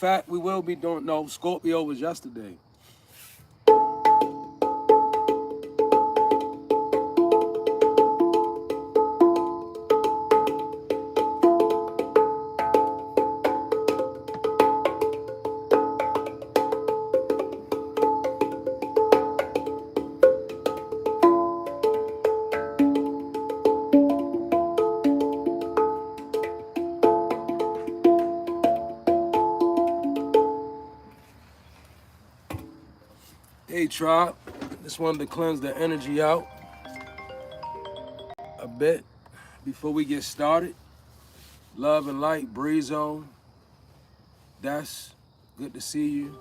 fact, we will be doing, no, Scorpio was yesterday. Hey, Tribe. Just wanted to cleanse the energy out a bit before we get started. Love and light, Breezo. That's good to see you.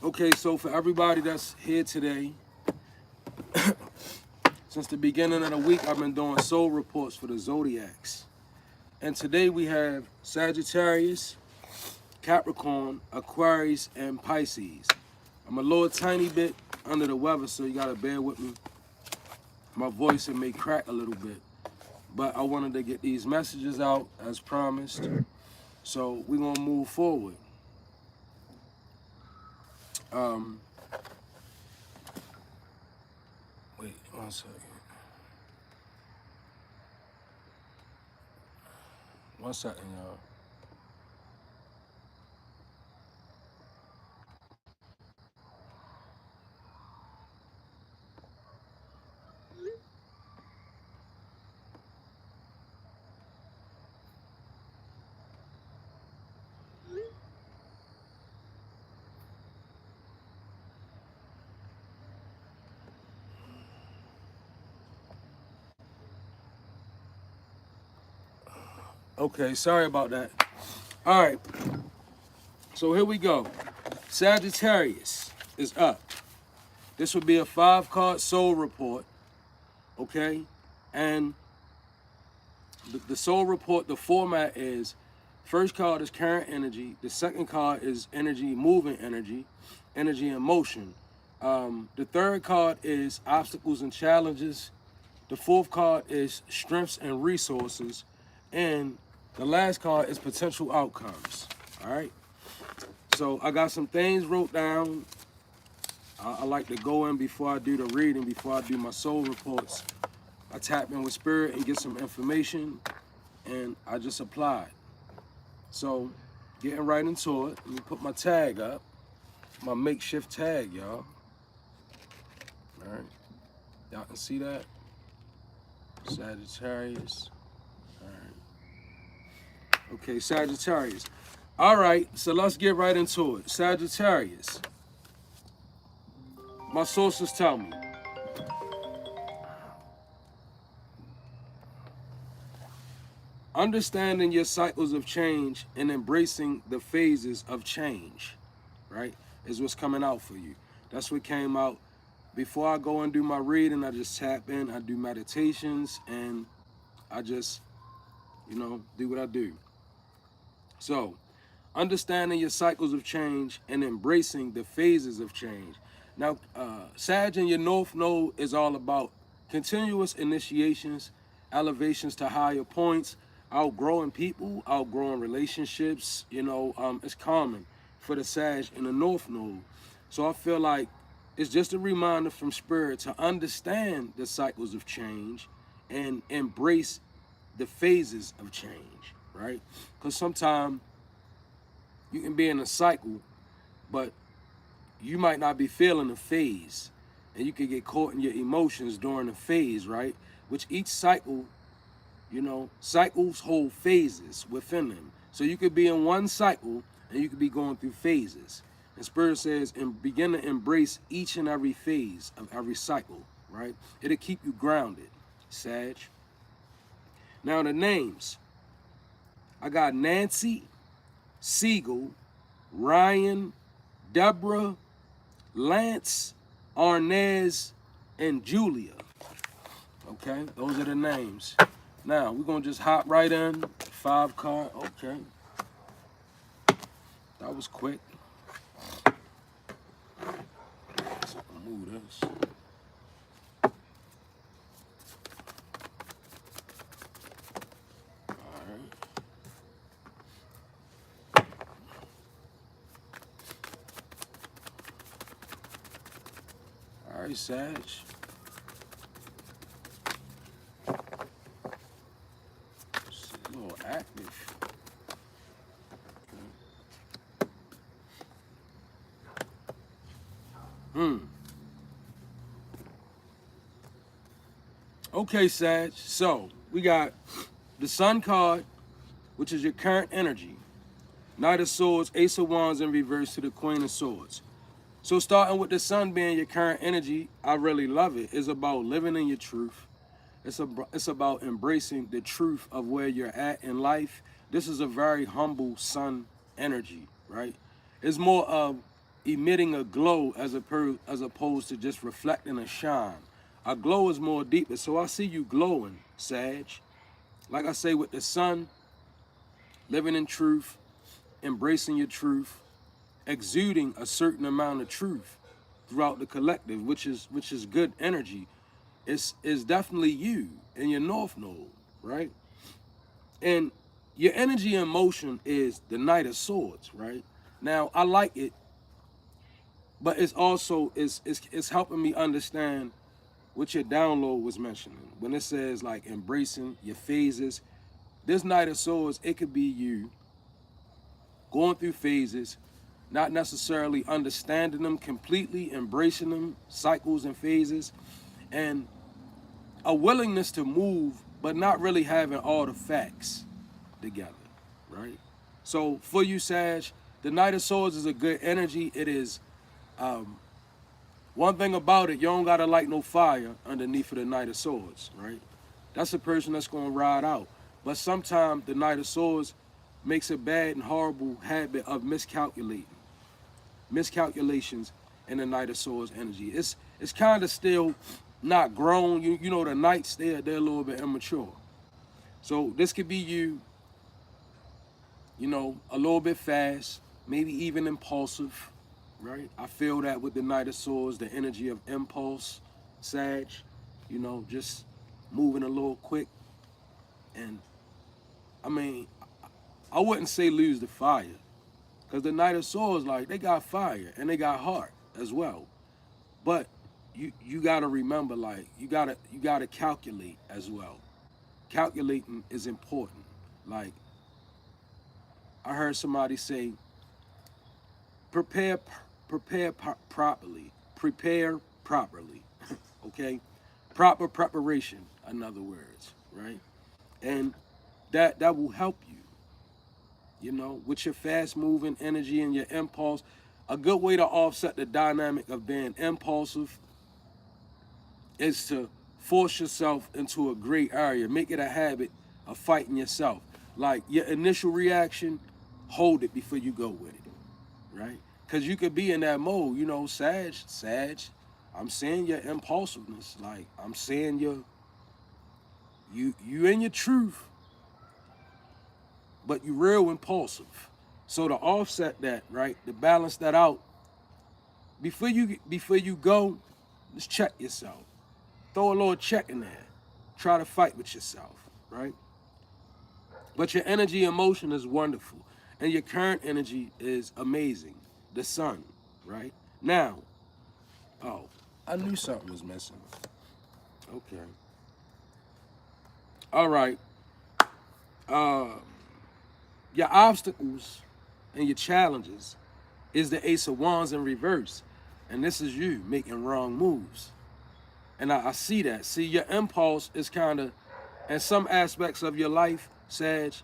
Okay, so for everybody that's here today, since the beginning of the week, I've been doing soul reports for the zodiacs. And today we have Sagittarius, Capricorn, Aquarius, and Pisces. I'm a little tiny bit under the weather, so you gotta bear with me. My voice, it may crack a little bit, but I wanted to get these messages out as promised. So we're gonna move forward. Wait 1 second. 1 second, y'all. Okay, sorry about that. All right, so here we go. Sagittarius is up. This would be a 5-card soul report, okay? And the soul report, the format is, first card is current energy. The second card is energy, moving energy, energy in motion. The third card is obstacles and challenges. The fourth card is strengths and resources. And the last card is potential outcomes, all right? So I got some things wrote down. I like to go in before I do the reading, before I do my soul reports. I tap in with spirit and get some information, and I just apply it. So getting right into it, let me put my tag up, my makeshift tag, y'all. All right, y'all can see that? Sagittarius. All right. Okay, Sagittarius. All right, so let's get right into it. Sagittarius. My sources tell me. Understanding your cycles of change and embracing the phases of change, right, is what's coming out for you. That's what came out. Before I go and do my reading, I just tap in, I do meditations, and I just, do what I do. So, understanding your cycles of change and embracing the phases of change. Now, Sag in your North Node is all about continuous initiations, elevations to higher points, outgrowing people, outgrowing relationships. It's common for the Sag in the North Node. So I feel like it's just a reminder from Spirit to understand the cycles of change and embrace the phases of change, right? Because sometimes you can be in a cycle, but you might not be feeling the phase, and you can get caught in your emotions during the phase, right? Which each cycle, cycles hold phases within them. So you could be in one cycle and you could be going through phases. And Spirit says, and begin to embrace each and every phase of every cycle, right? It'll keep you grounded, Sag. Now the names. I got Nancy, Siegel, Ryan, Deborah, Lance, Arnez, and Julia. Okay, those are the names. Now, we're going to just hop right in. 5 card, okay. That was quick. So move this. right, Sag. It's a little active. Okay, Sag. So we got the Sun card, which is your current energy. Knight of Swords, Ace of Wands in reverse to the Queen of Swords. So starting with the Sun being your current energy, I really love it. It's about living in your truth. It's about embracing the truth of where you're at in life. This is a very humble Sun energy, right? It's more of emitting a glow as opposed to just reflecting a shine. A glow is more deeper. So I see you glowing, Sag. Like I say with the Sun, living in truth, embracing your truth, exuding a certain amount of truth throughout the collective, which is good energy. It's definitely you in your North Node, right? And your energy and motion is the Knight of Swords, right? Now I like it, but it's also it's helping me understand what your download was mentioning when it says like embracing your phases. This Knight of Swords, it could be you going through phases, not necessarily understanding them completely, embracing them, cycles and phases, and a willingness to move, but not really having all the facts together, right? So for you, Sag, the Knight of Swords is a good energy. It is, one thing about it, you don't gotta light no fire underneath of the Knight of Swords, right? That's a person that's gonna ride out. But sometimes the Knight of Swords makes a bad and horrible habit of miscalculations in the Knight of Swords energy. It's kind of still not grown. You know, the Knights, they're a little bit immature. So this could be you, you know, a little bit fast, maybe even impulsive, right? I feel that with the Knight of Swords, the energy of impulse, Sag, you know, just moving a little quick. And I mean, I wouldn't say lose the fire, because the Knight of Swords, like, they got fire and they got heart as well. But you gotta remember, like, you gotta calculate as well. Calculating is important. Like, I heard somebody say, prepare properly. Prepare properly. Okay? Proper preparation, in other words, right? And that will help you. You know, with your fast moving energy and your impulse. A good way to offset the dynamic of being impulsive is to force yourself into a gray area. Make it a habit of fighting yourself. Like, your initial reaction, hold it before you go with it, right? Because you could be in that mode, you know, Sag, I'm seeing your impulsiveness. Like, I'm seeing you in your truth, but you real impulsive. So to offset that, right, to balance that out, before you go, just check yourself. Throw a little check in there. Try to fight with yourself, right? But your energy and motion is wonderful. And your current energy is amazing. The Sun, right? Now, oh, I knew something was missing. Okay. All right. Your obstacles and your challenges is the Ace of Wands in reverse. And this is you making wrong moves. And I see that. See, your impulse is kind of, in some aspects of your life, Sag,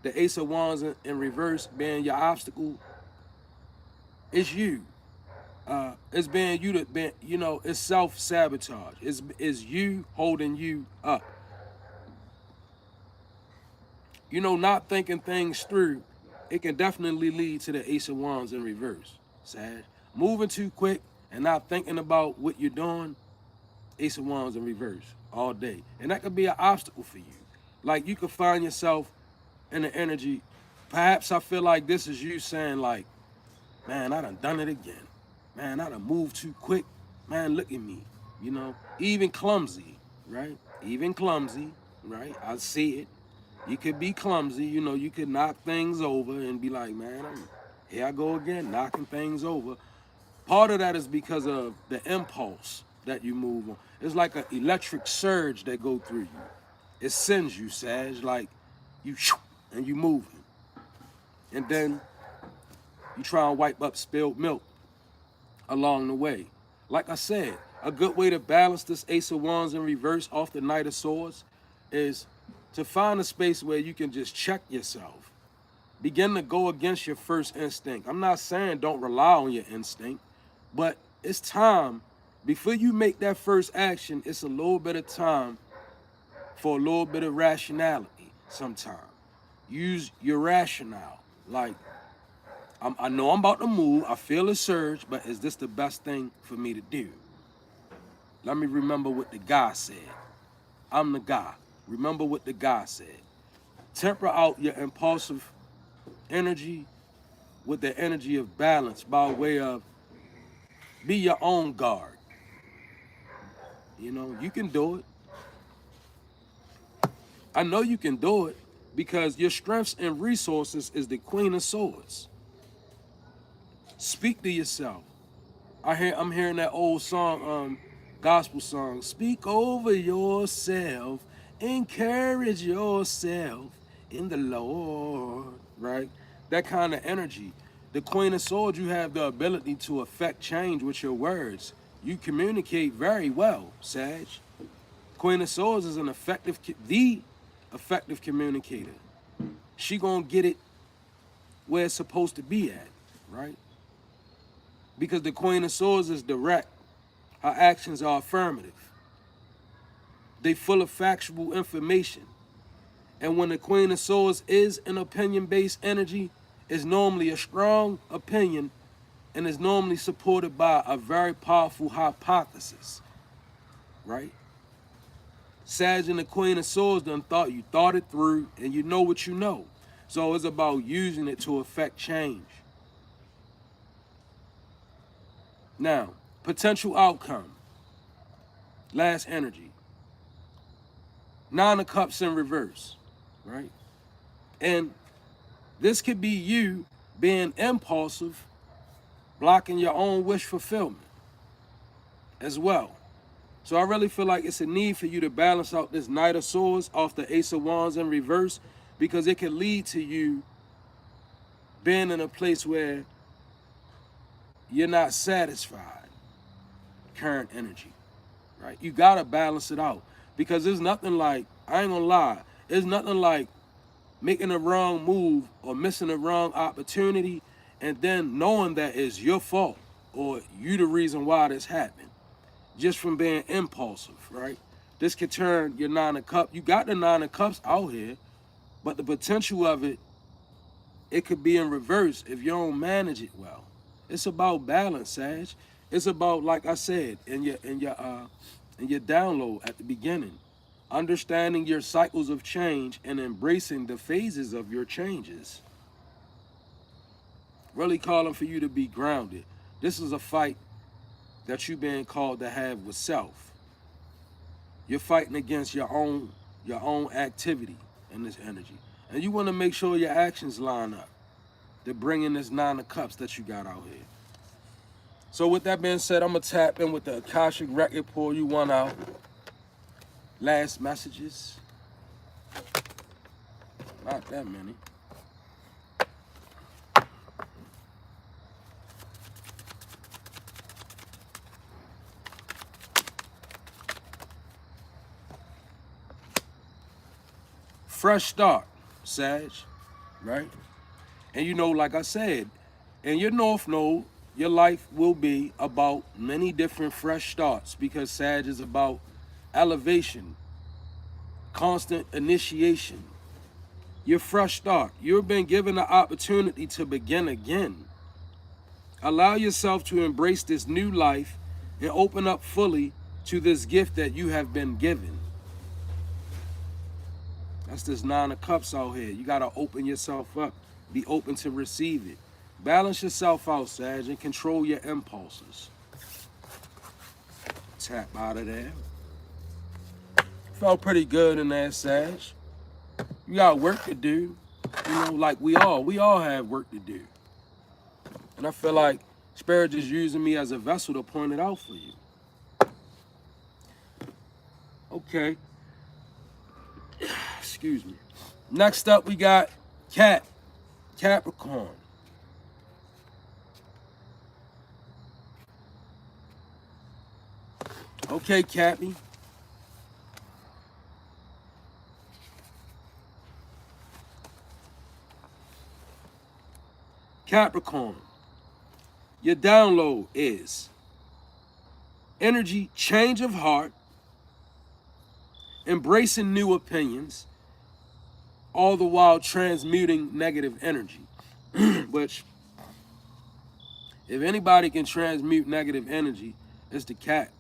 the Ace of Wands in reverse being your obstacle, it's you. It's being you that been, you know, it's self-sabotage. It's you holding you up. You know, not thinking things through, it can definitely lead to the Ace of Wands in reverse, Sag. Moving too quick and not thinking about what you're doing, Ace of Wands in reverse all day. And that could be an obstacle for you. Like, you could find yourself in the energy. Perhaps I feel like this is you saying, like, man, I done it again. Man, I done moved too quick. Man, look at me. You know, even clumsy, right? Even clumsy, right? I see it. You could be clumsy, you know, you could knock things over and be like, man, here I go again, knocking things over. Part of that is because of the impulse that you move on. It's like an electric surge that go through you. It sends you, Sag, like you and you moving. And then you try and wipe up spilled milk along the way. Like I said, a good way to balance this Ace of Wands in reverse off the Knight of Swords is to find a space where you can just check yourself. Begin to go against your first instinct. I'm not saying don't rely on your instinct, but it's time. Before you make that first action, it's a little bit of time for a little bit of rationality sometimes. Use your rationale. Like, I know I'm about to move. I feel a surge, but is this the best thing for me to do? Let me remember what the guy said. I'm the guy. Remember what the guy said. Temper out your impulsive energy with the energy of balance by way of be your own guard. You know, you can do it. I know you can do it because your strengths and resources is the Queen of Swords. Speak to yourself. I'm hearing that old song, gospel song. Speak over yourself. Encourage yourself in the Lord, right? That kind of energy. The Queen of Swords, you have the ability to affect change with your words. You communicate very well, Sag. Queen of Swords is the effective communicator. She gonna get it where it's supposed to be at, right? Because the Queen of Swords is direct. Her actions are affirmative. They full of factual information. And when the Queen of Swords is an opinion-based energy, it's normally a strong opinion and is normally supported by a very powerful hypothesis, right? Sag and the Queen of Swords done you thought it through and you know what you know. So it's about using it to affect change. Now, potential outcome. Last energy. 9 of Cups in reverse, right? And this could be you being impulsive, blocking your own wish fulfillment as well. So I really feel like it's a need for you to balance out this Knight of Swords off the Ace of Wands in reverse, because it can lead to you being in a place where you're not satisfied. Current energy, right? You gotta balance it out, because there's nothing like, I ain't gonna lie, there's nothing like making a wrong move or missing a wrong opportunity and then knowing that it's your fault or you the reason why this happened, just from being impulsive, right? This could turn your 9 of Cups. You got the 9 of Cups out here, but the potential of it, it could be in reverse if you don't manage it well. It's about balance, Sag. It's about, like I said in your download at the beginning, understanding your cycles of change and embracing the phases of your changes. Really calling for you to be grounded. This is a fight that you've been called to have with self. You're fighting against your own activity in this energy. And you want to make sure your actions line up to bring in this 9 of Cups that you got out here. So with that being said, I'm going to tap in with the Akashic Record, pull you one out. Last messages. Not that many. Fresh start, Sag, right? And you know, like I said, in your North Node, your life will be about many different fresh starts, because Sag is about elevation, constant initiation. Your fresh start. You've been given the opportunity to begin again. Allow yourself to embrace this new life and open up fully to this gift that you have been given. That's this 9 of Cups out here. You got to open yourself up. Be open to receive it. Balance yourself out, Sag, and control your impulses. Tap out of there. Felt pretty good in there, Sag. You got work to do. You know, like we all have work to do. And I feel like Spirit is using me as a vessel to point it out for you. Okay. Excuse me. Next up, we got Capricorn. Okay, Cappy. Capricorn, your download is energy, change of heart, embracing new opinions, all the while transmuting negative energy. Which, if anybody can transmute negative energy, it's the cat.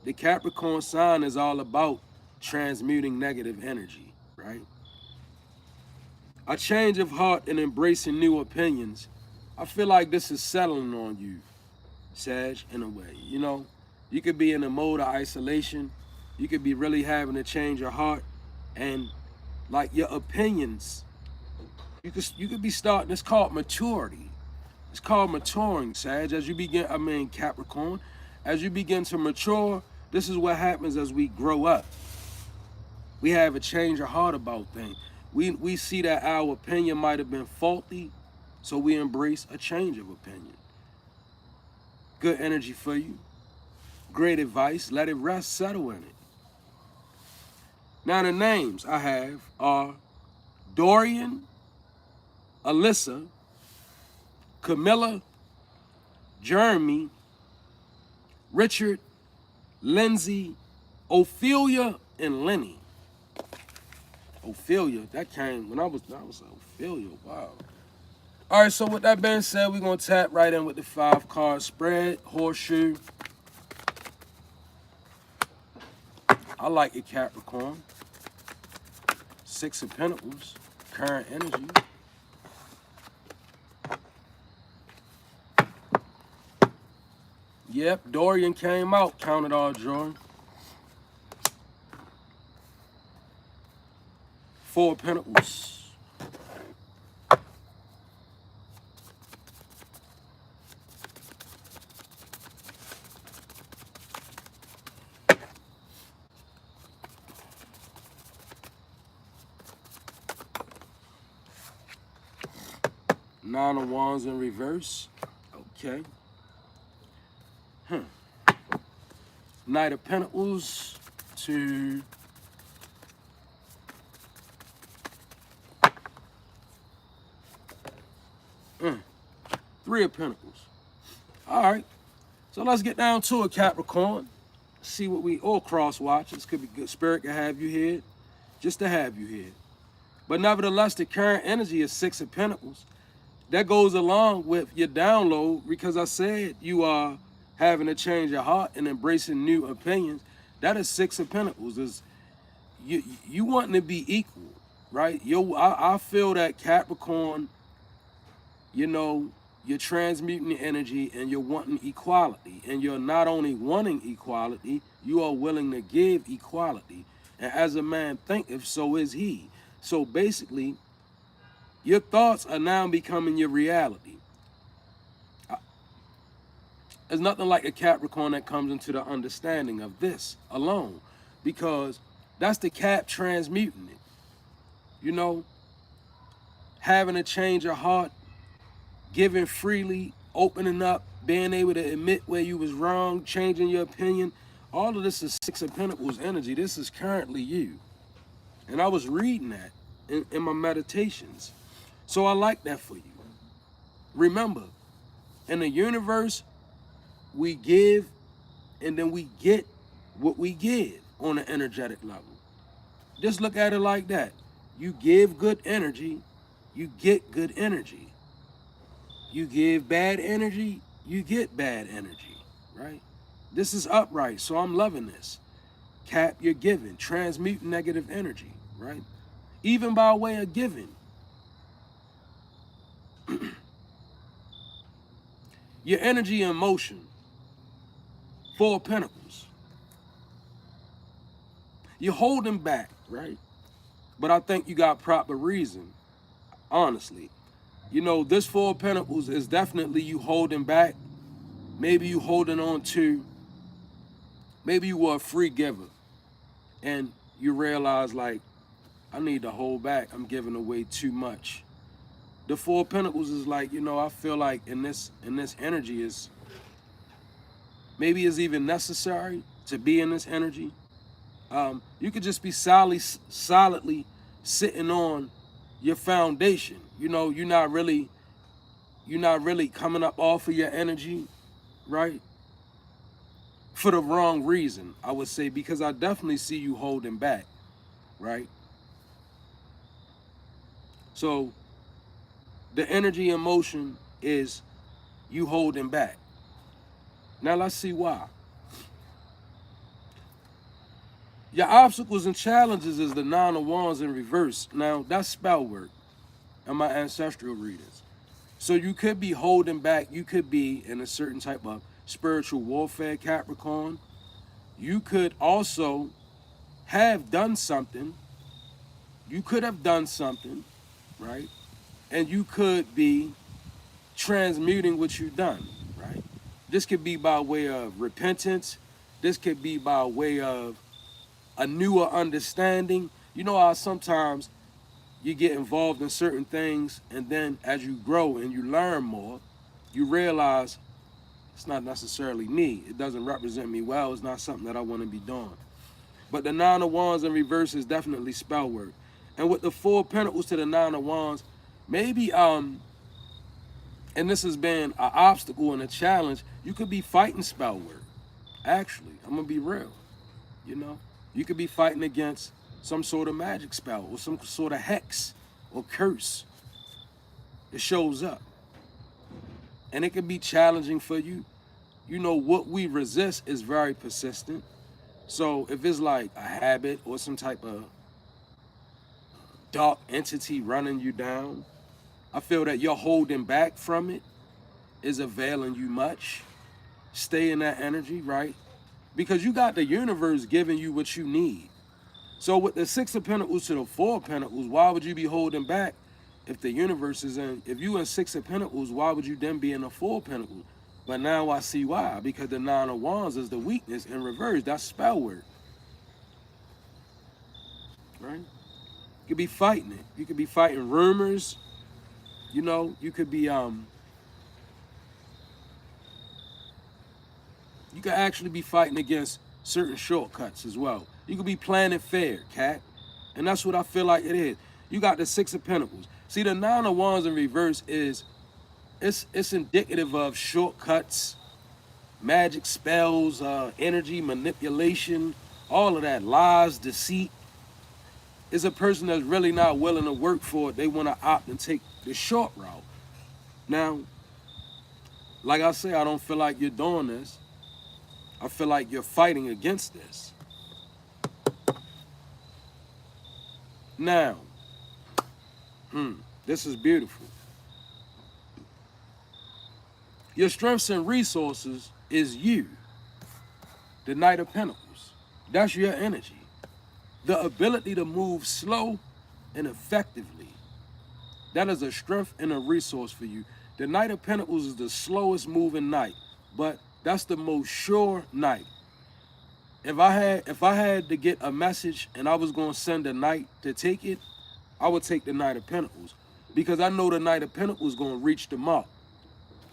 The Capricorn sign is all about transmuting negative energy, right? A change of heart and embracing new opinions. I feel like this is settling on you, Sag, in a way. You know, you could be in a mode of isolation. You could be really having to change your heart, and like your opinions, you could be starting. It's called maturity. It's called maturing, Sag. As you begin, Capricorn, as you begin to mature, this is what happens as we grow up. We have a change of heart about things. We see that our opinion might have been faulty, so we embrace a change of opinion. Good energy for you. Great advice. Let it rest, settle in it. Now the names I have are Dorian, Alyssa, Camilla, Jeremy, Richard, Lindsay, Ophelia, and Lenny. Ophelia, that came when I was Ophelia, wow. All right, so with that being said, we're going to tap right in with the 5-card spread, horseshoe. I like it, Capricorn. 6 of Pentacles, current energy. Yep, Dorian came out, counted all drawing. 4 of Pentacles. Nine of Wands in reverse. Okay. Knight of Pentacles to Three of Pentacles. All right. So let's get down to it, Capricorn. See what we all cross watch. This could be good. Spirit can have you here, just to have you here. But nevertheless, the current energy is 6 of Pentacles. That goes along with your download, because I said you are having a change of heart and embracing new opinions. That is 6 of Pentacles. Is you wanting to be equal, right? I feel that Capricorn, you know, you're transmuting the energy and you're wanting equality. And you're not only wanting equality, you are willing to give equality. And as a man thinketh, so is he. So basically, your thoughts are now becoming your reality. There's nothing like a Capricorn that comes into the understanding of this alone, because that's the Cap transmuting it. You know, having a change of heart, giving freely, opening up, being able to admit where you was wrong, changing your opinion. All of this is 6 of Pentacles energy. This is currently you. And I was reading that in my meditations. So I like that for you. Remember, in the universe, we give and then we get what we give on an energetic level. Just look at it like that. You give good energy, you get good energy. You give bad energy, you get bad energy, right? This is upright, so I'm loving this. Cap, you're giving, transmute negative energy, right? Even by way of giving. Your energy in motion. 4 of Pentacles. You're holding back, right? But I think you got proper reason, honestly. You know, this 4 of Pentacles is definitely you holding back. Maybe you holding on to, maybe you were a free giver. and you realize, like, I need to hold back. I'm giving away too much. The Four of Pentacles is like, you know, I feel like in this energy is, maybe it's even necessary to be in this energy. You could just be solidly sitting on your foundation. You know, you're not really coming up off of your energy, right? For the wrong reason, I would say, because I definitely see you holding back, right? So the energy and motion is you holding back. Now let's see why. Your obstacles and challenges is the Nine of Wands in reverse. Now that's spell work and my ancestral readings. So you could be holding back. You could be in a certain type of spiritual warfare, Capricorn. You could also have done something. You could have done something, right? And you could be transmuting what you've done, right? This could be by way of repentance. This could be by way of a newer understanding. You know how sometimes you get involved in certain things, and then as you grow and you learn more, you realize it's not necessarily me. It doesn't represent me well. It's not something that I want to be doing. But the Nine of Wands in reverse is definitely spell work. And with the Four of Pentacles to the Nine of Wands, maybe, and this has been an obstacle and a challenge, you could be fighting spell work. Actually, I'm going to be real, you know. You could be fighting against some sort of magic spell or some sort of hex or curse. It shows up. And it can be challenging for you. You know, what we resist is very persistent. So if it's like a habit or some type of dark entity running you down, I feel that you're holding back from it is availing you much. Stay in that energy, right? Because you got the universe giving you what you need. So with the Six of Pentacles to the Four of Pentacles, why would you be holding back if the universe is in? If you in Six of Pentacles, why would you then be in the Four of Pentacles? But now I see why. Because the Nine of Wands is the weakness in reverse. That's spell work. Right? You could be fighting it. You could be fighting rumors. You know, you could be you could actually be fighting against certain shortcuts as well. You could be playing it fair, Cat. And that's what I feel like it is. You got the Six of Pentacles. See, the Nine of Wands in reverse is, it's indicative of shortcuts, magic spells, energy manipulation, all of that, lies, deceit. It's a person that's really not willing to work for it. They want to opt and take the short route. Now, like I say, I don't feel like you're doing this. I feel like you're fighting against this. Now, this is beautiful. Your strengths and resources is you. The Knight of Pentacles. That's your energy. The ability to move slow and effectively. That is a strength and a resource for you. The Knight of Pentacles is the slowest moving knight, but that's the most sure knight. If I had to get a message and I was going to send a knight to take it, I would take the Knight of Pentacles, because I know the Knight of Pentacles is going to reach the mark.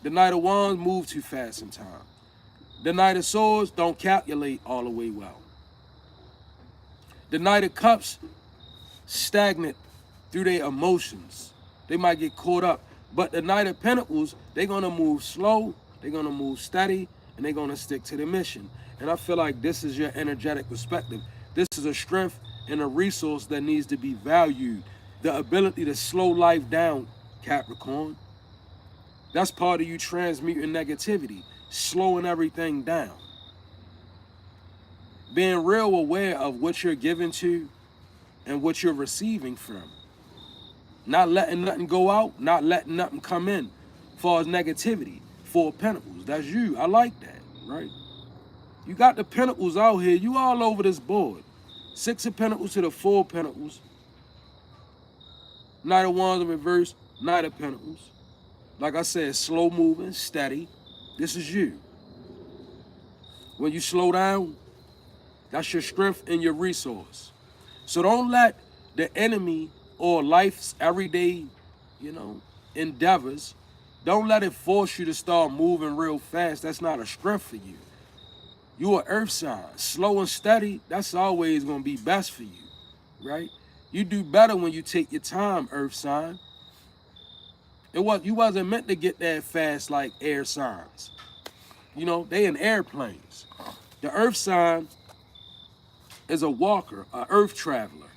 The Knight of Wands move too fast sometimes. The Knight of Swords don't calculate all the way well. The Knight of Cups stagnant through their emotions. They might get caught up. But the Knight of Pentacles, they're going to move slow, they're going to move steady, and they're going to stick to the mission. And I feel like this is your energetic perspective. This is a strength and a resource that needs to be valued. The ability to slow life down, Capricorn. That's part of you transmuting negativity, slowing everything down. Being real aware of what you're giving to and what you're receiving from. Not letting nothing go out, not letting nothing come in. As far as negativity, Four of Pentacles, that's you. I like that, right? You got the Pentacles out here. You all over this board. Six of Pentacles to the Four of Pentacles. Knight of Wands in reverse, Knight of Pentacles. Like I said, slow moving, steady. This is you. When you slow down, That's your strength and your resource. So don't let the enemy or life's everyday, endeavors, don't let it force you to start moving real fast. That's not a strength for you. You are earth sign. Slow and steady, that's always going to be best for you, right? You do better when you take your time, earth sign. You wasn't meant to get that fast like air signs. They in airplanes. The earth sign is a walker, a earth traveler.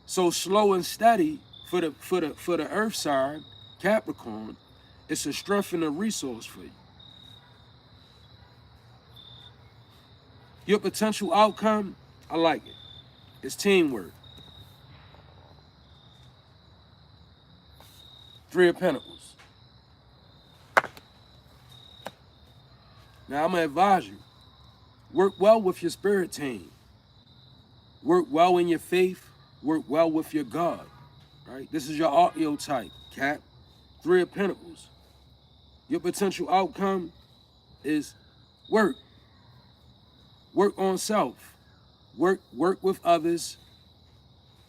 So slow and steady for the earth sign, Capricorn, it's a strength and a resource for you. Your potential outcome, I like it. It's teamwork. 3 of Pentacles. Now I'm gonna advise you, work well with your spirit team. Work well in your faith. Work well with your God, right? This is your archetype, Cap. 3 of Pentacles. Your potential outcome is work. Work on self. Work with others.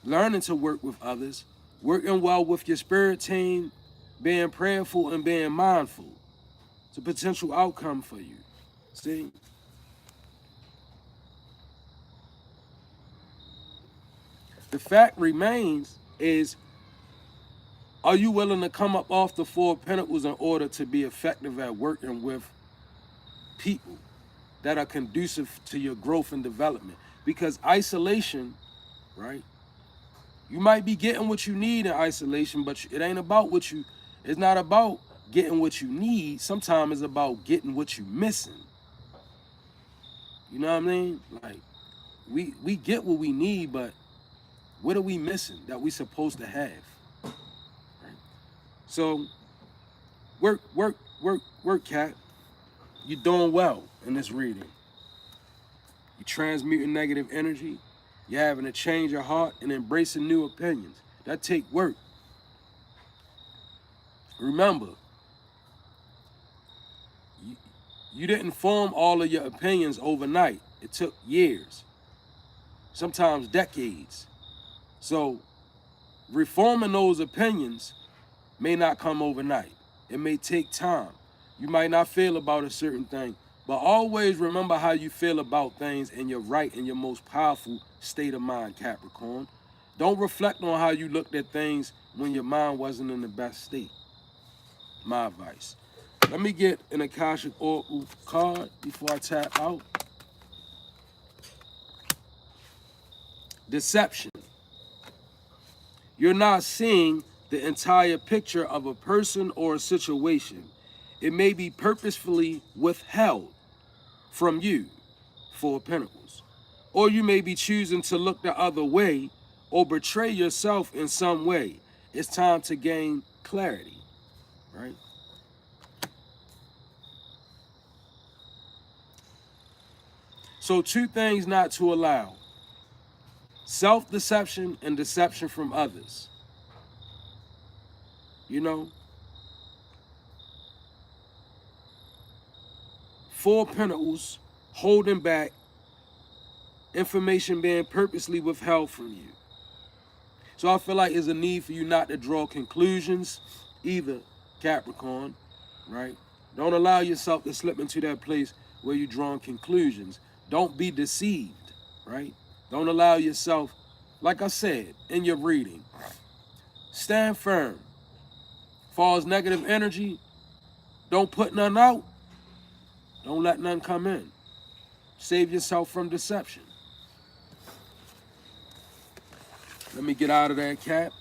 Learning to work with others. Working well with your spirit team. Being prayerful and being mindful. It's a potential outcome for you. See? The fact remains is, are you willing to come up off the 4 of Pentacles in order to be effective at working with people that are conducive to your growth and development? Because isolation, right? You might be getting what you need in isolation, but it ain't about it's not about getting what you need. Sometimes it's about getting what you missing. You know what I mean? Like, we get what we need, but what are we missing that we supposed to have? Right? So, work, Cat. You're doing well in this reading. You're transmuting negative energy. You're having to change your heart and embracing new opinions. That take work. Remember, you didn't form all of your opinions overnight. It took years, sometimes decades. So reforming those opinions may not come overnight. It may take time. You might not feel about a certain thing, but always remember how you feel about things in your right and your most powerful state of mind, Capricorn. Don't reflect on how you looked at things when your mind wasn't in the best state. My advice. Let me get an Akashic Oracle card before I tap out. Deception. You're not seeing the entire picture of a person or a situation. It may be purposefully withheld from you, 4 of Pentacles. Or you may be choosing to look the other way or betray yourself in some way. It's time to gain clarity, right? So 2 things not to allow. Self-deception and deception from others. 4 of Pentacles, holding back, information being purposely withheld from you. So I feel like there's a need for you not to draw conclusions either, Capricorn, right? Don't allow yourself to slip into that place where you're drawing conclusions. Don't be deceived, right? Don't allow yourself, like I said, in your reading, stand firm. As far as negative energy, don't put none out. Don't let none come in. Save yourself from deception. Let me get out of that, Cap.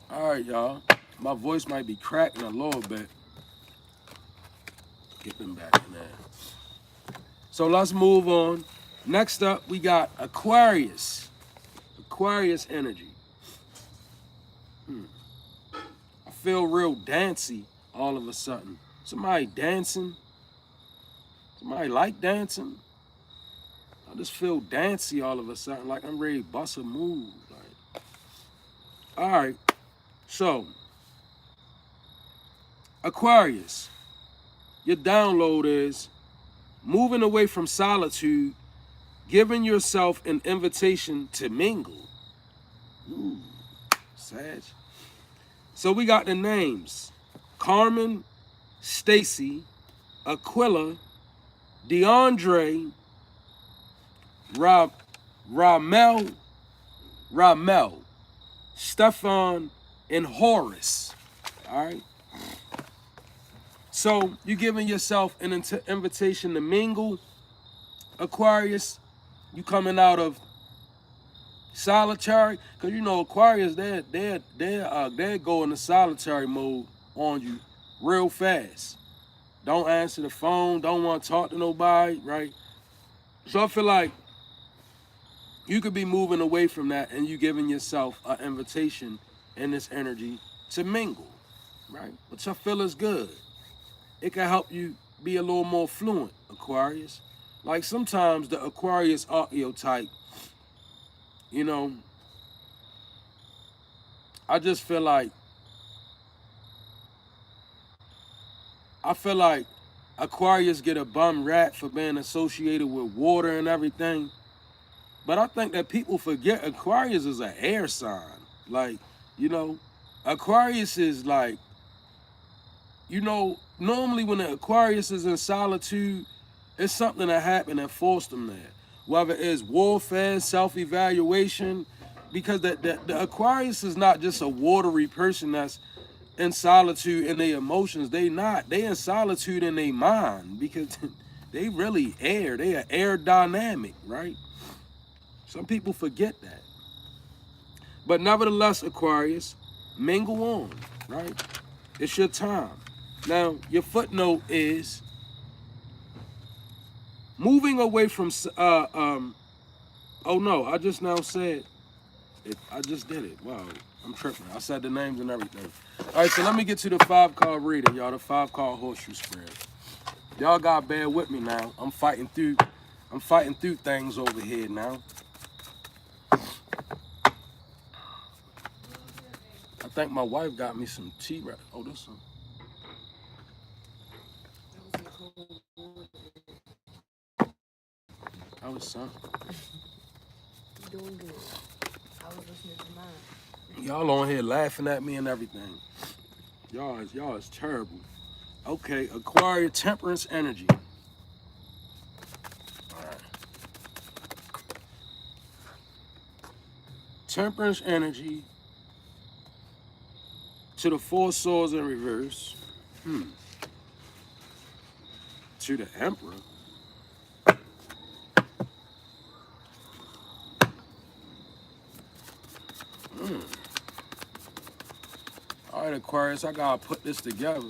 All right, y'all. My voice might be cracking a little bit. Get them back in there. So let's move on. Next up, we got Aquarius. Aquarius energy. I feel real dancey all of a sudden. Somebody dancing. Somebody like dancing. I just feel dancey all of a sudden, like I'm ready to bust a move. Like, all right. So, Aquarius, your download is moving away from solitude, giving yourself an invitation to mingle. Ooh, Sag. So we got the names: Carmen, Stacy, Aquila, DeAndre, Ramel, Stefan, and Horace. All right. So you're giving yourself an invitation to mingle, Aquarius. You coming out of solitary, because you know Aquarius, they go into solitary mode on you real fast. Don't answer the phone, don't want to talk to nobody, right? So I feel like you could be moving away from that and you giving yourself an invitation in this energy to mingle, right? Which I feel is good. It can help you be a little more fluent, Aquarius. Like sometimes the Aquarius archetype, you know, I just feel like, Aquarius get a bum rap for being associated with water and everything. But I think that people forget Aquarius is an air sign. Like, you know, Aquarius is like, you know, normally when the Aquarius is in solitude, it's something that happened that forced them there. Whether it's warfare, self-evaluation, because the Aquarius is not just a watery person that's in solitude in their emotions. They in solitude in their mind, because they really air. They are air dynamic, right? Some people forget that. But nevertheless, Aquarius, mingle on, right? It's your time. Now, your footnote is moving away from, oh no, I just now said it. I just did it. Wow, I'm tripping. I said the names and everything. All right, so let me get to the 5-card reading, y'all, the 5-card horseshoe spread. Y'all gotta bear with me now. I'm fighting through things over here now. I think my wife got me some tea right. Oh, this one. That was something. You're doing good. I was listening to mine. Y'all on here laughing at me and everything. Y'all is terrible. Okay, Aquarius temperance energy. All right. Temperance energy to the 4 swords in reverse. To the Emperor. All right, Aquarius, I gotta put this together.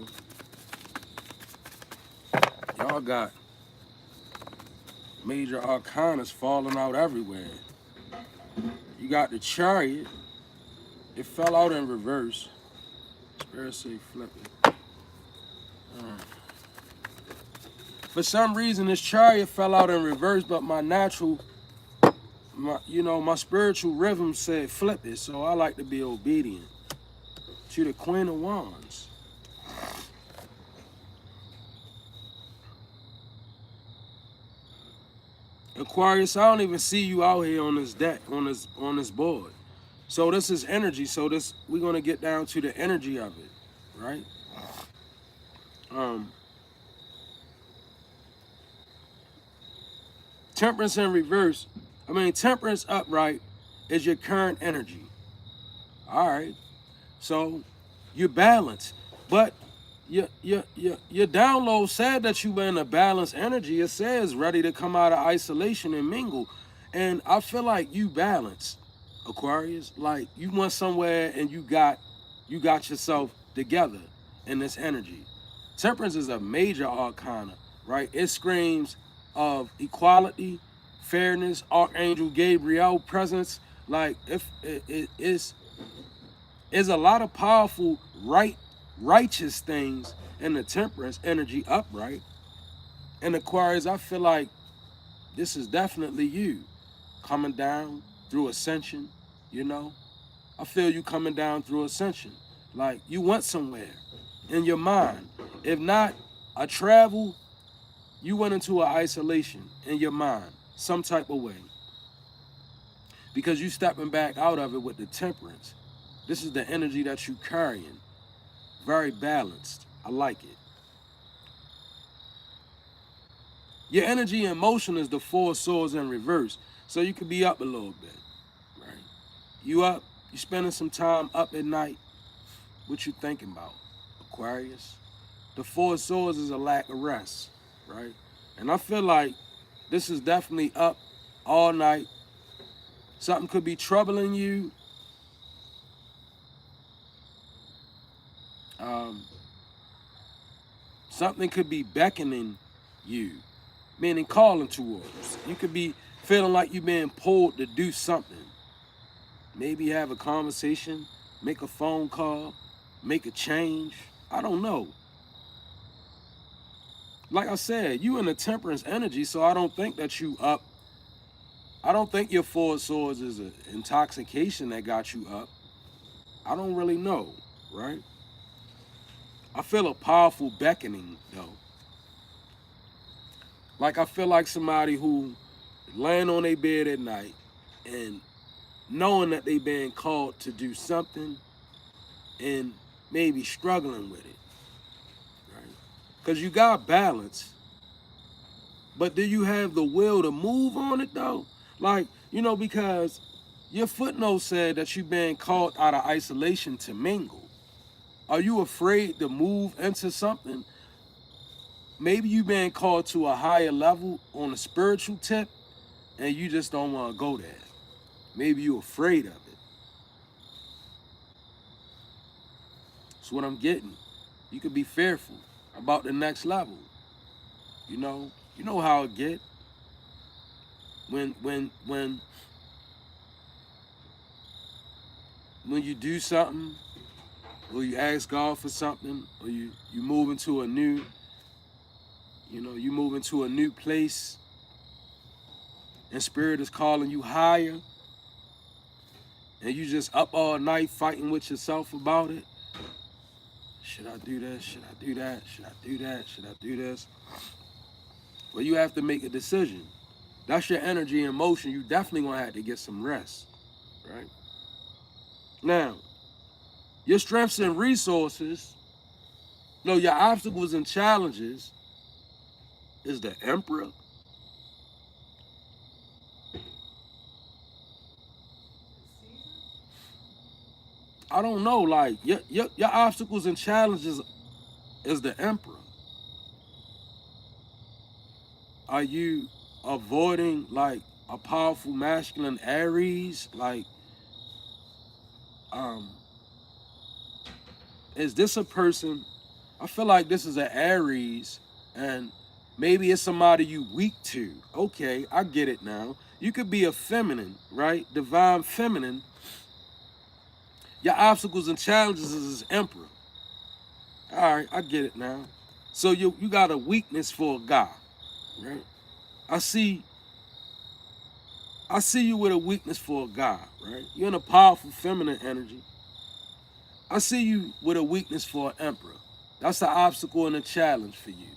Y'all got major arcanas falling out everywhere. You got the Chariot. It fell out in reverse. Spirit say flip it. For some reason, this Chariot fell out in reverse, but my spiritual rhythm said flip it, so I like to be obedient. To the Queen of Wands. Aquarius, I don't even see you out here on this deck, on this board. So this is energy. So we're gonna get down to the energy of it, right? Temperance in reverse. Temperance upright is your current energy. All right. So you're balanced, but your download said that you were in a balanced energy. It says ready to come out of isolation and mingle, and I feel like you balanced, Aquarius. Like you went somewhere and you got yourself together in this energy. Temperance is a major arcana, right? It screams of equality, fairness, Archangel Gabriel presence. Like if it is a lot of powerful righteous things in the temperance energy upright. And Aquarius, I feel like this is definitely you coming down through ascension, you know. I feel you coming down through ascension. Like you went somewhere in your mind. If not a travel, you went into an isolation in your mind, some type of way. Because you stepping back out of it with the temperance. This is the energy that you carrying. Very balanced. I like it. Your energy and motion is the 4 swords in reverse. So you could be up a little bit, right? You up, you spending some time up at night. What you thinking about, Aquarius? The 4 swords is a lack of rest, right? And I feel like this is definitely up all night. Something could be troubling you. Something could be beckoning you, meaning calling towards. You could be feeling like you're being pulled to do something. Maybe have a conversation, make a phone call, make a change. I don't know. Like I said, you in the temperance energy, so I don't think that you up. I don't think your 4 swords is an intoxication that got you up. I don't really know, right? I feel a powerful beckoning, though. Like I feel like somebody who laying on their bed at night and knowing that they being called to do something and maybe struggling with it, right? Because you got balance, but do you have the will to move on it, though? Like, you know, because your footnote said that you being called out of isolation to mingle. Are you afraid to move into something? Maybe you being called to a higher level on a spiritual tip and you just don't want to go there. Maybe you're afraid of it. That's what I'm getting. You could be fearful about the next level. You know how it get. When you do something, or you ask God for something, or you move into a new, you move into a new place, and Spirit is calling you higher, and you just up all night fighting with yourself about it. Should I do this? Should I do that? Should I do that? Should I do this? Well, you have to make a decision. That's your energy and motion. You definitely gonna have to get some rest, right? Now, your strengths and resources, your obstacles and challenges is the Emperor. I don't know, like your obstacles and challenges is the Emperor. Are you avoiding like a powerful masculine Aries? Like, is this a person? I feel like this is an Aries, and maybe it's somebody you weak to. Okay, I get it now. You could be a feminine, right? Divine feminine. Your obstacles and challenges is Emperor. All right, I get it now. So you got a weakness for a guy, right? I see you with a weakness for a guy, right? You're in a powerful feminine energy. I see you with a weakness for an Emperor. That's an obstacle and a challenge for you.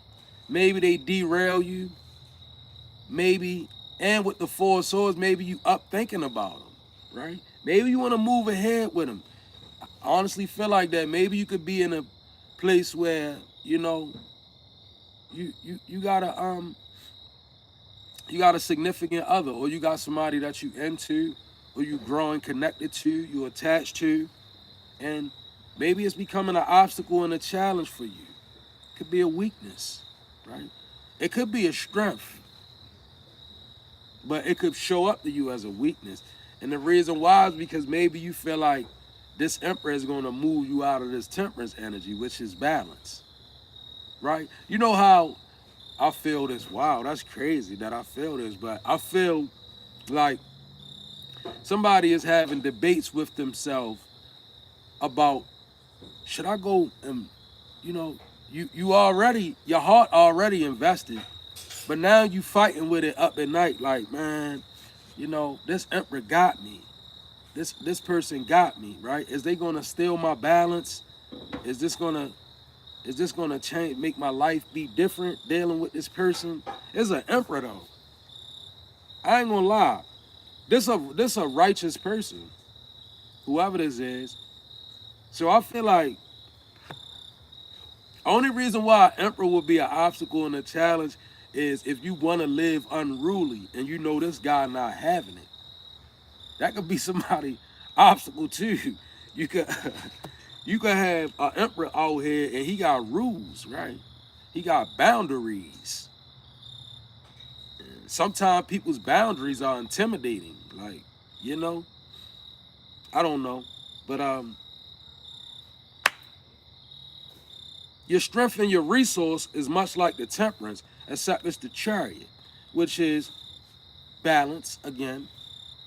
Maybe they derail you. Maybe, and with the 4 swords, maybe you up thinking about them, right? Maybe you want to move ahead with them. I honestly feel like that. Maybe you could be in a place where, you got a significant other, or you got somebody that you into, or you growing connected to, you attached to, and maybe it's becoming an obstacle and a challenge for you. It could be a weakness, right? It could be a strength, but it could show up to you as a weakness. And the reason why is because maybe you feel like this Emperor is going to move you out of this temperance energy, which is balance, right? You know how I feel this? Wow, that's crazy that I feel this, but I feel like somebody is having debates with themselves about, should I go and, your heart already invested, but now you fighting with it up at night like, man, this Emperor got me. this person got me, right? Is they gonna steal my balance? Is this gonna change, make my life be different dealing with this person? It's an emperor though. I ain't gonna lie. This a righteous person, whoever this is. So I feel like only reason why an emperor would be an obstacle and a challenge is if you want to live unruly and you know this guy not having it. That could be somebody obstacle too. You could you could have an emperor out here and he got rules, right? He got boundaries. Sometimes people's boundaries are intimidating. Like, you know, I don't know. But your strength and your resource is much like the temperance, except it's the chariot, which is balance, again,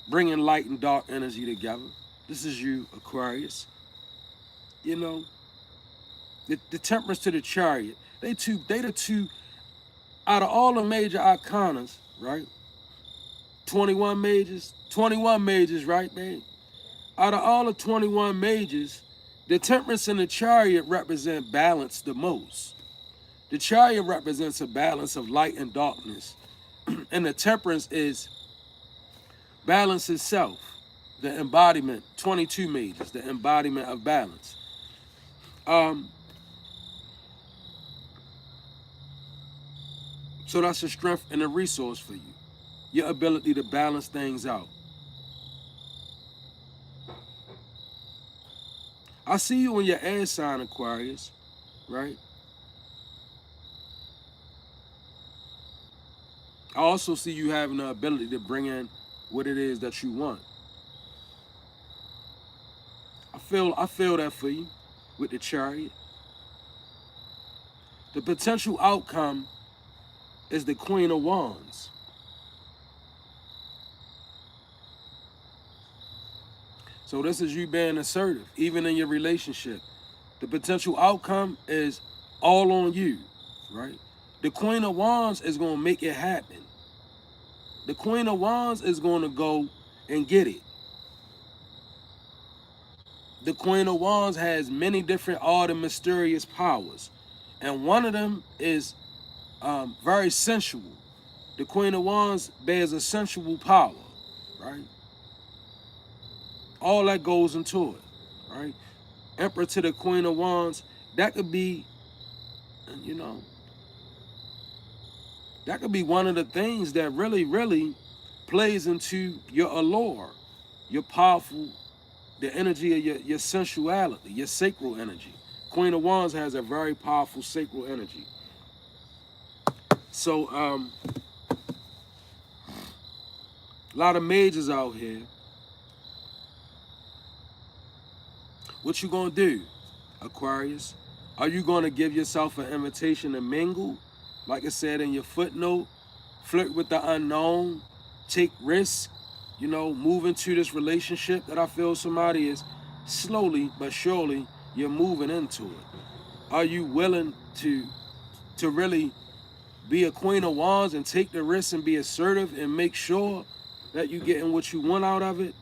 bringing light and dark energy together. This is you, Aquarius. You know, the temperance to the chariot, they the two, out of all the major arcanas, right? 21 majors, right, babe? Out of all the 21 majors, the temperance and the chariot represent balance the most. The chariot represents a balance of light and darkness. And the temperance is balance itself, the embodiment, 22 majors, the embodiment of balance. So that's a strength and a resource for you. Your ability to balance things out. I see you in your air sign, Aquarius, right? I also see you having the ability to bring in what it is that you want. I feel that for you with the chariot. The potential outcome is the Queen of Wands. So this is you being assertive, even in your relationship. The potential outcome is all on you, right? The Queen of Wands is going to make it happen. The Queen of Wands is going to go and get it. The Queen of Wands has many different odd and mysterious powers. And one of them is very sensual. The Queen of Wands bears a sensual power, right? All that goes into it, right? Emperor to the Queen of Wands, that could be, you know, that could be one of the things that really, really plays into your allure, your powerful, the energy of your sensuality, your sacral energy. Queen of Wands has a very powerful sacral energy. So, a lot of majors out here. What you gonna do, Aquarius? Are you gonna give yourself an invitation to mingle? Like I said in your footnote, flirt with the unknown, take risks, you know, move into this relationship that I feel somebody is slowly but surely you're moving into it. Are you willing to really be a Queen of Wands and take the risk and be assertive and make sure that you're getting what you want out of it?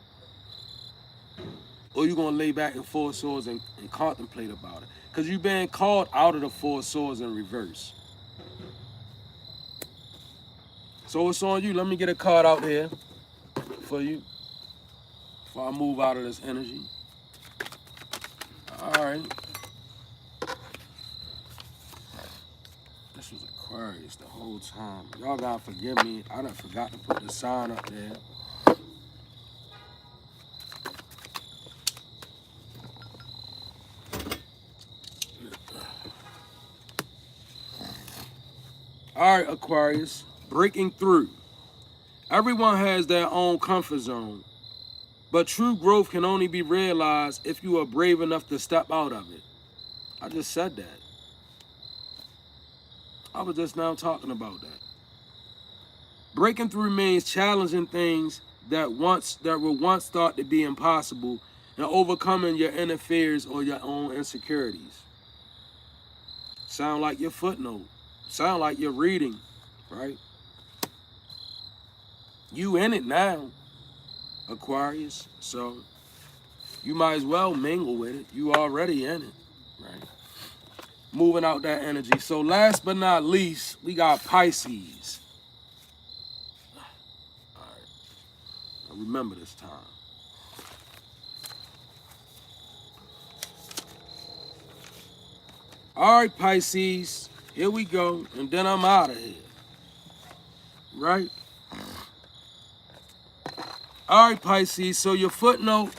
Or you gonna lay back in Four Swords and contemplate about it? Because you're being called out of the Four Swords in reverse. So it's on you. Let me get a card out here for you before I move out of this energy. All right. This was Aquarius the whole time. Y'all gotta forgive me. I done forgot to put the sign up there. All right, Aquarius, breaking through. Everyone has their own comfort zone, but true growth can only be realized if you are brave enough to step out of it. I just said that. I was just now talking about that. Breaking through means challenging things that were once thought to be impossible and overcoming your inner fears or your own insecurities. Sound like your footnote. Sound like you're reading, right? You in it now, Aquarius. So you might as well mingle with it. You already in it, right? Moving out that energy. So last but not least, we got Pisces. All right. Now remember this time. All right, Pisces. Here we go. And then I'm out of here. Right? All right, Pisces. So your footnote,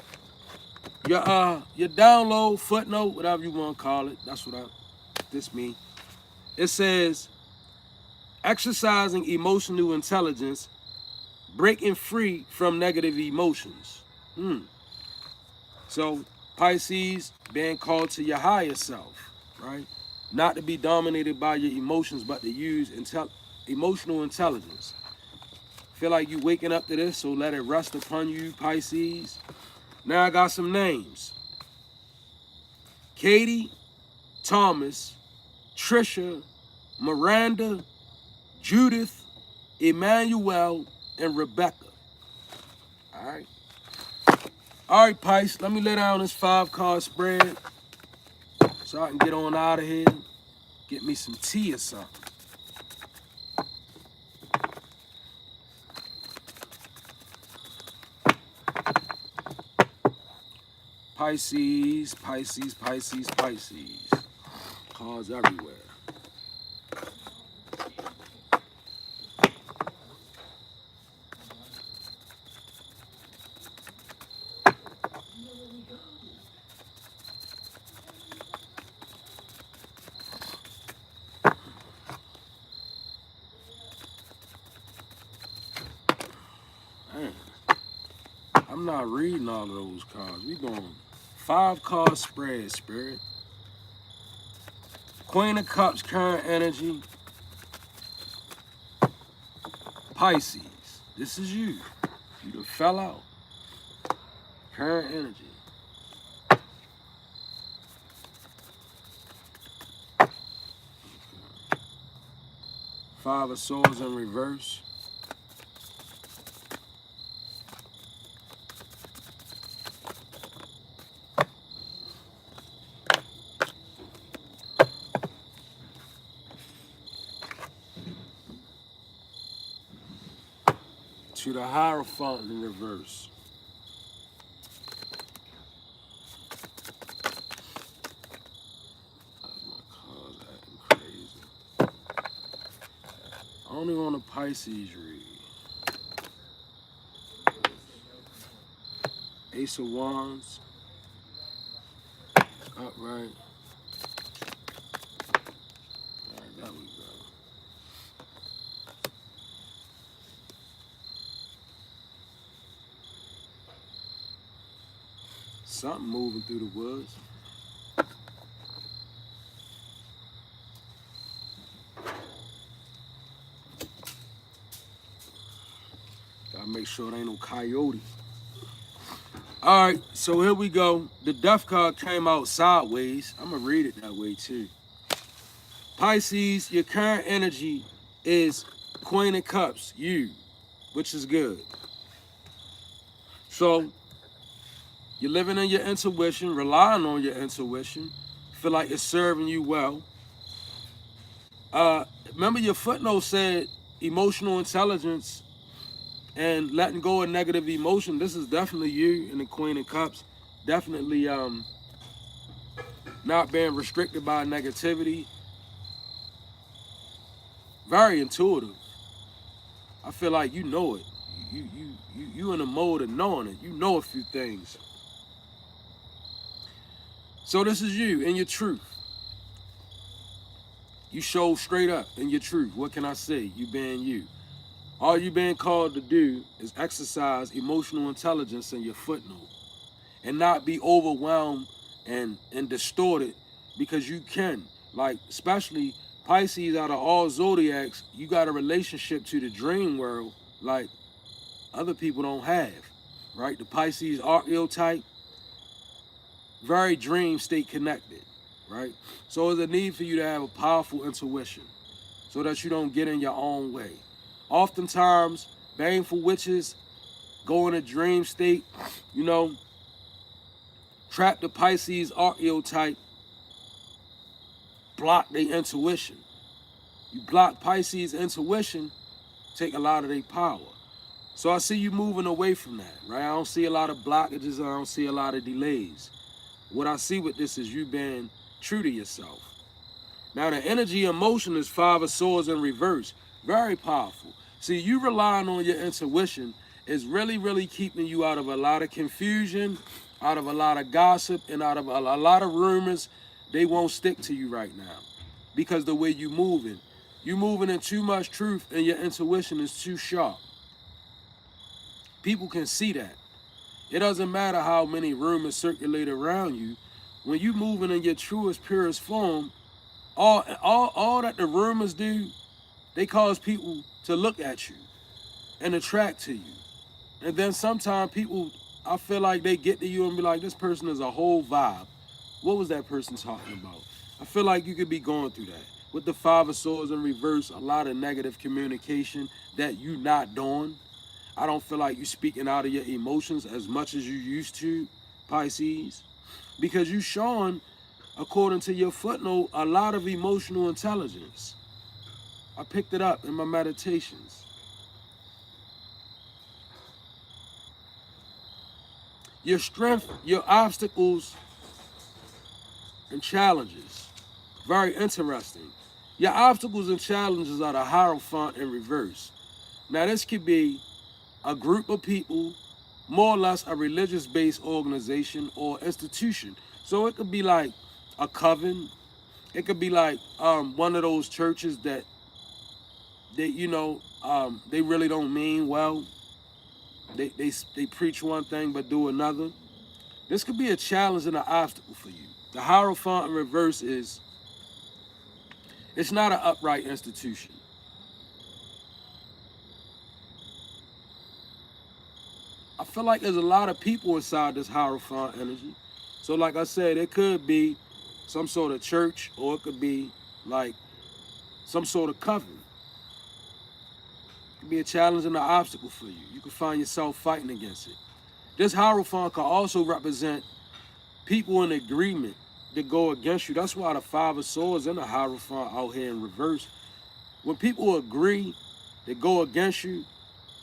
your download, footnote, whatever you want to call it. That's what this means. It says, exercising emotional intelligence, breaking free from negative emotions. So Pisces, being called to your higher self, right? Not to be dominated by your emotions, but to use emotional intelligence. Feel like you waking up to this, so let it rest upon you, Pisces. Now I got some names. Katie, Thomas, Trisha, Miranda, Judith, Emmanuel, and Rebecca. All right. All right, Pisces, let me lay down this 5-card spread so I can get on out of here. Get me some tea or something. Pisces, Pisces, Pisces, Pisces. Cards everywhere. Man, I'm not reading all of those cards. We going 5-card spread, Spirit. Queen of Cups, current energy. Pisces, this is you. You done fell out. Current energy. Five of Swords in reverse. To the Hierophant in reverse. My cards acting crazy. Only on a Pisces read. Ace of Wands. Upright. Alright, there we go. Something moving through the woods. Gotta make sure there ain't no coyote. All right, so here we go. The Death card came out sideways. I'm gonna read it that way too. Pisces, your current energy is Queen of Cups, you, which is good. So you're living in your intuition, relying on your intuition. Feel like it's serving you well. Remember your footnote said emotional intelligence and letting go of negative emotion. This is definitely you in the Queen of Cups. Definitely not being restricted by negativity. Very intuitive. I feel like you know it. You in the mode of knowing it. You know a few things. So this is you in your truth. You show straight up in your truth. What can I say? You being you. All you being called to do is exercise emotional intelligence in your footnote and not be overwhelmed and distorted, because you can. Like, especially Pisces, out of all zodiacs, you got a relationship to the dream world like other people don't have, right? The Pisces archetype, very dream state connected, right? So there's a need for you to have a powerful intuition so that you don't get in your own way. Oftentimes, baneful witches go in a dream state, you know, Trap the Pisces archetype, block their intuition. You block Pisces intuition, take a lot of their power. So I see you moving away from that, right? I don't see a lot of blockages. I don't see a lot of delays. What I see with this is you being true to yourself. Now the energy emotion is 5 of Swords in reverse. Very powerful. See, you relying on your intuition is really, really keeping you out of a lot of confusion, out of a lot of gossip, and out of a lot of rumors. They won't stick to you right now because the way you moving in too much truth and your intuition is too sharp. People can see that. It doesn't matter how many rumors circulate around you. When you moving in your truest, purest form, all that the rumors do, they cause people to look at you and attract to you. And then sometimes people, I feel like they get to you and be like, this person is a whole vibe. What was that person talking about? I feel like you could be going through that. With the 5 of Swords in reverse, a lot of negative communication that you not doing. I don't feel like you speaking out of your emotions as much as you used to, Pisces. Because you showing, according to your footnote, a lot of emotional intelligence. I picked it up in my meditations. Your strength, your obstacles, and challenges. Very interesting. Your obstacles and challenges are the Hierophant in reverse. Now this could be a group of people, more or less a religious-based organization or institution. So it could be like a coven. It could be like one of those churches that they really don't mean well. They preach one thing but do another. This could be a challenge and an obstacle for you. The Hierophant in reverse is, it's not an upright institution. I feel like there's a lot of people inside this Hierophant energy. So like I said, it could be some sort of church, or it could be like some sort of coven. It could be a challenge and an obstacle for you. You could find yourself fighting against it. This Hierophant could also represent people in agreement that go against you. That's why the 5 of Swords and the Hierophant out here in reverse. When people agree that go against you,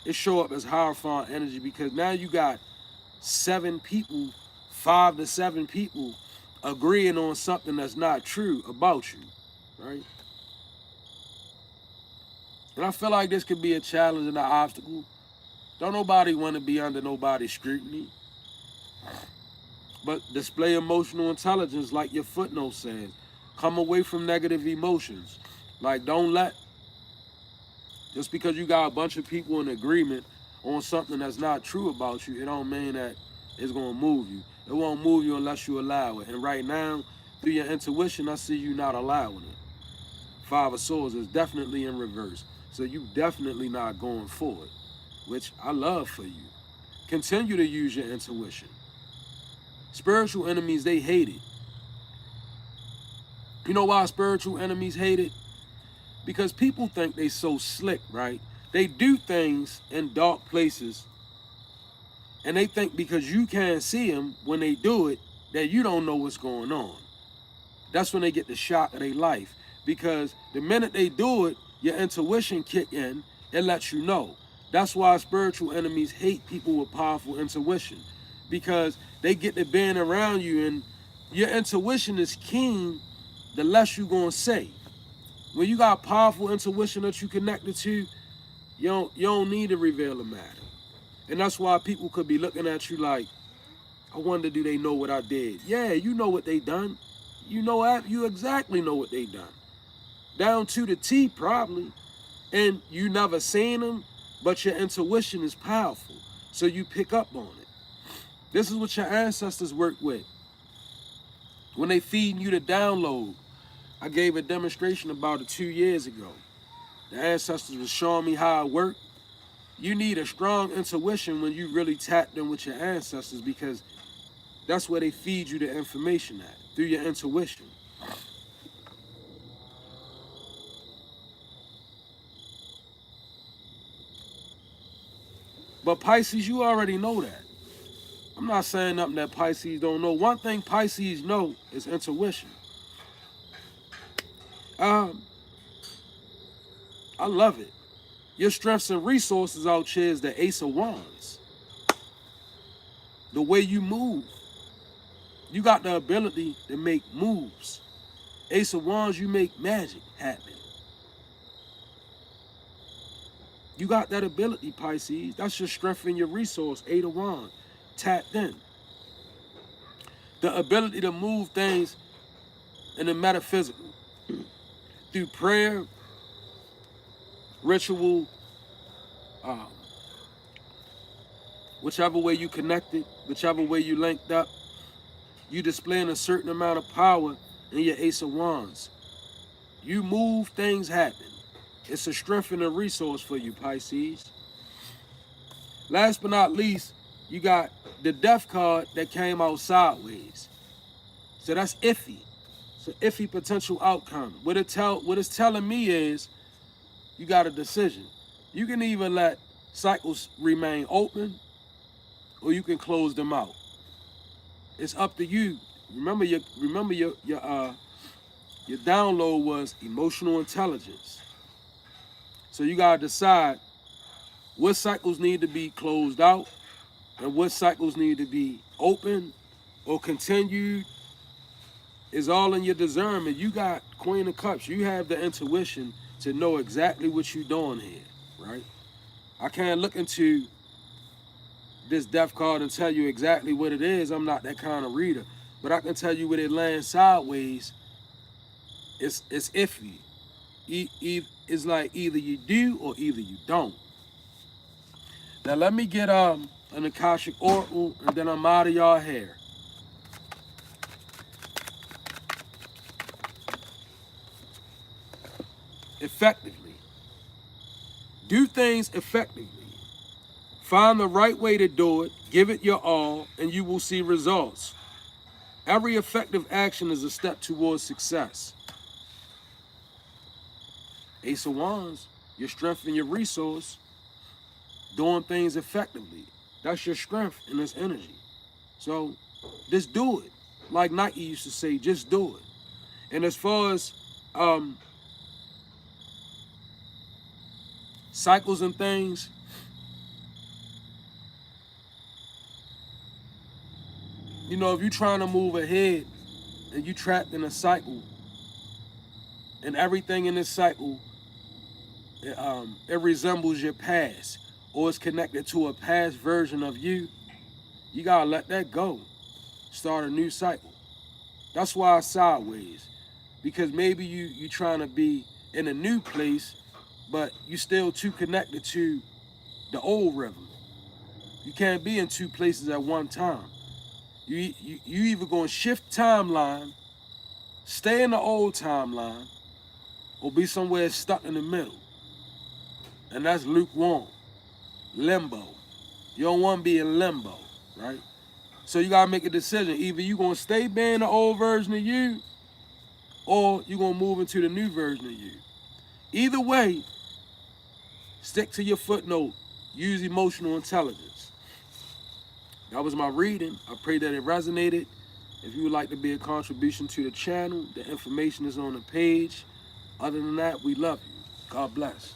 it show up as Hierophant energy, because now you got 7 people, 5 to 7 people agreeing on something that's not true about you, right? And I feel like this could be a challenge and an obstacle. Don't nobody want to be under nobody's scrutiny. But display emotional intelligence, like your footnote says. Come away from negative emotions. Like, don't let, just because you got a bunch of people in agreement on something that's not true about you, it don't mean that it's going to move you. It won't move you unless you allow it. And right now, through your intuition, I see you not allowing it. 5 of Swords is definitely in reverse. So you definitely not going forward, which I love for you. Continue to use your intuition. Spiritual enemies, they hate it. You know why spiritual enemies hate it? Because people think they so slick, right? They do things in dark places, and they think because you can't see them when they do it, that you don't know what's going on. That's when they get the shock of their life. Because the minute they do it, your intuition kick in and lets you know. That's why spiritual enemies hate people with powerful intuition. Because they get to being around you, and your intuition is keen, the less you gonna say. When you got powerful intuition that you connected to, you don't need to reveal the matter. And that's why people could be looking at you like, I wonder, do they know what I did? Yeah, you know what they done. You exactly know what they done. Down to the T, probably. And you never seen them, but your intuition is powerful. So you pick up on it. This is what your ancestors worked with. When they feeding you the download, I gave a demonstration about it 2 years ago. The ancestors was showing me how it worked. You need a strong intuition when you really tapped in with your ancestors, because that's where they feed you the information at, through your intuition. But Pisces, you already know that. I'm not saying nothing that Pisces don't know. One thing Pisces know is intuition. I love it. Your strengths and resources out here is the Ace of Wands. The way you move. You got the ability to make moves. Ace of Wands, you make magic happen. You got that ability, Pisces. That's your strength and your resource. Eight of Wands. Tapped in. The ability to move things in the metaphysical. Through prayer, ritual, whichever way you connected, whichever way you linked up, you displaying a certain amount of power in your Ace of Wands. You move, things happen. It's a strength and a resource for you, Pisces. Last but not least, you got the Death card that came out sideways. So that's iffy. It's an iffy potential outcome. What it's telling me is you got a decision. You can either let cycles remain open or you can close them out. It's up to you. Remember your download was emotional intelligence. So you gotta decide what cycles need to be closed out and what cycles need to be open or continued. Is all in your discernment. You got Queen of Cups. You have the intuition to know exactly what you're doing here, right? I can't look into this Death card and tell you exactly what it is. I'm not that kind of reader. But I can tell you when it lands sideways, it's iffy. It's like either you do or either you don't. Now let me get an Akashic Oracle and then I'm out of y'all hair. Effectively. Do things effectively. Find the right way to do it, give it your all, and you will see results. Every effective action is a step towards success. Ace of Wands, your strength and your resource, doing things effectively. That's your strength and this energy. So just do it. Like Nike used to say, just do it. And as far as cycles and things, you know, if you're trying to move ahead and you're trapped in a cycle and everything in this cycle, it resembles your past or it's connected to a past version of you, you gotta let that go. Start a new cycle. That's why it's sideways. Because maybe you're trying to be in a new place, but you're still too connected to the old rhythm. You can't be in two places at one time. You either gonna shift timeline, stay in the old timeline, or be somewhere stuck in the middle. And that's lukewarm, limbo. You don't want to be in limbo, right? So you gotta make a decision. Either you gonna stay being the old version of you, or you gonna move into the new version of you. Either way, stick to your footnote. Use emotional intelligence. That was my reading. I pray that it resonated. If you would like to be a contribution to the channel, the information is on the page. Other than that, we love you. God bless.